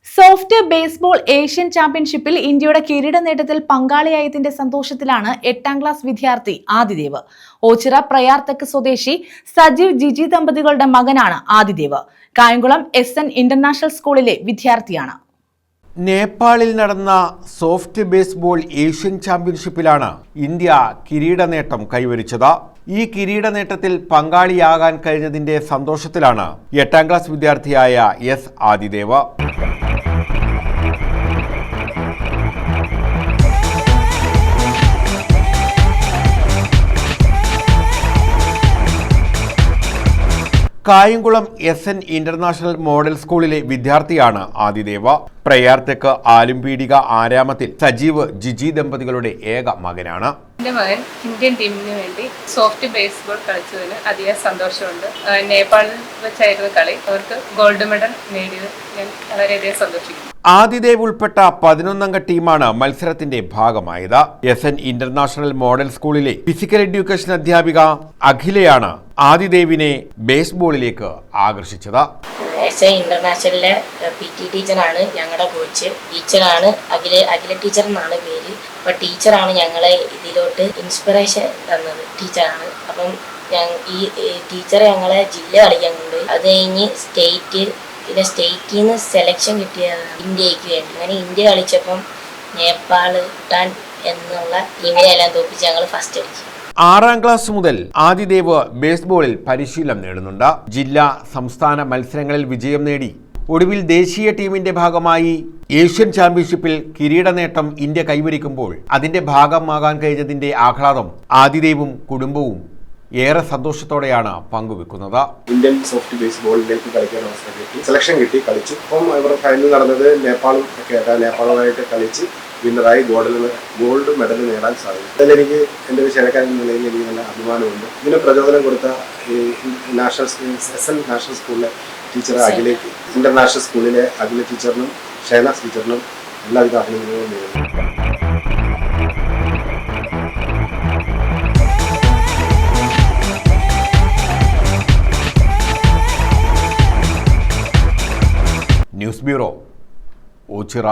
Soft baseball Asian ചാമ്പ്യൻഷിപ്പിൽ ഇന്ത്യയുടെ കിരീട നേട്ടത്തിൽ പങ്കാളിയായതിന്റെ സന്തോഷത്തിലാണ് 8ാം ക്ലാസ് വിദ്യാർത്ഥി ആദിദേവ്. ഓച്ചിറ പ്രയാർതെക്ക് സ്വദേശി സജീവ് ജിജി ദമ്പതികളുടെ മകനാണ് ആദിദേവ്. കായംകുളം SN ഇന്റർനാഷണൽ സ്കൂളിലെ വിദ്യാർത്ഥിയാണ്. നേപ്പാളിൽ നടന്ന സോഫ്റ്റ് ബേസ്ബോൾ ഏഷ്യൻ ചാമ്പ്യൻഷിപ്പിലാണ് ഇന്ത്യ കിരീട നേട്ടം കൈവരിച്ചത്. ഈ കിരീട നേട്ടത്തിൽ പങ്കാളിയാകാൻ കഴിഞ്ഞതിന്റെ സന്തോഷത്തിലാണ് 8ാം ക്ലാസ് വിദ്യാർത്ഥിയായ Adidev. Kayamkulam SN international model സ്കൂളിലെ വിദ്യാർത്ഥിയാണ് ആദിദേവ്. പ്രയാർതെക്ക് ആലുംപീടിക ആരാമത്തിൽ സജീവ് ജിജി ദമ്പതികളുടെ ഏക മകനാണ്. എൻ്റെ മകൻ ഇന്ത്യൻ ടീമിന് വേണ്ടി സോഫ്റ്റ് ബേസ്ബോൾ കളിച്ചതിന് അധികം സന്തോഷമുണ്ട്. നേപ്പാളിൽ വെച്ചായിരുന്നു കളി. അവർക്ക് ഗോൾഡ് മെഡൽ നേടിയത് ഞാൻ വളരെയധികം സന്തോഷിക്കുന്നു. ആദിദേവ് ഉൾപ്പെട്ട 11-അംഗ ടീമാണ് മത്സരത്തിന്റെ ഭാഗമായത്. SN ഇന്റർനാഷണൽ മോഡൽ സ്കൂളിലെ ഫിസിക്കൽ എഡ്യൂക്കേഷൻ അധ്യാപിക അഖിലയാണ് ആദിദേവിനെ ബേസ്ബോളിലേക്ക് ആകർഷിച്ചത്. SN ഇന്റർനാഷണലിലെ PT ടീച്ചറാണ് ഞങ്ങളുടെ കോച്ച്. ടീച്ചറാണ് അഖില ടീച്ചർ എന്നാണ് പേര്. അപ്പോൾ ടീച്ചറാണ് ഞങ്ങളെ ഇതിലോട്ട് ഇൻസ്പിറേഷൻ തന്നത്. ടീച്ചറാണ്. അപ്പം ഈ ടീച്ചർ ഞങ്ങളെ ജില്ല കളിക്കാൻ കൊണ്ടുപോയി. അത് കഴിഞ്ഞ് സ്റ്റേറ്റിൽ നിന്ന് സെലക്ഷൻ കിട്ടിയതാണ് ഇന്ത്യക്ക് വേണ്ടി. അങ്ങനെ ഇന്ത്യ കളിച്ചപ്പം നേപ്പാൾ, ഭൂട്ടാൻ എന്നുള്ള ടീമിനെല്ലാം തോപ്പിച്ച് ഞങ്ങൾ ഫസ്റ്റ് അടിച്ചു. 6ാം ക്ലാസ് മുതൽ ആദിദേവ് ബേസ്ബോളിൽ പരിശീലനം നേടുന്നുണ്ട്. ജില്ലാ സംസ്ഥാന മത്സരങ്ങളിൽ വിജയം നേടി ഒടുവിൽ ദേശീയ ടീമിന്റെ ഭാഗമായി ഏഷ്യൻ ചാമ്പ്യൻഷിപ്പിൽ കിരീട നേട്ടം ഇന്ത്യ കൈവരിക്കുമ്പോൾ അതിന്റെ ഭാഗമാകാൻ കഴിഞ്ഞതിന്റെ ആഹ്ലാദം ആദിദേവും കുടുംബവും ഏറെ സന്തോഷത്തോടെയാണ് പങ്കുവെക്കുന്നത്. ഇന്ത്യൻ സോഫ്റ്റ് ബേസ്ബോളിലേക്ക് കളിക്കാൻ അവസരം കിട്ടി, സെലക്ഷൻ കിട്ടി, കളിച്ചു. അപ്പം ഇവർ ഫൈനൽ നടന്നത് നേപ്പാളും ഒക്കെ ആയിട്ട് നേപ്പാളുമായിട്ട് കളിച്ച് വിന്നറായി ഗോൾഡ് മെഡൽ നേടാൻ സാധിക്കും. അതിലെനിക്ക് എൻ്റെ ഒരു ക്ഷേത്രക്കാരൻ എന്ന നിലയിൽ എനിക്ക് നല്ല അഭിമാനമുണ്ട്. ഇതിന് പ്രചോദനം കൊടുത്ത ഈ SN നാഷണൽ സ്കൂളിലെ ടീച്ചർ അഖിലേക്ക്, ഇന്റർനാഷണൽ സ്കൂളിലെ അഖില ടീച്ചറിനും ഷൈനാസ് ടീച്ചറിനും എല്ലാവിധ അഭിനന്ദനങ്ങളും നേരുന്നു. News bureau, Ochira.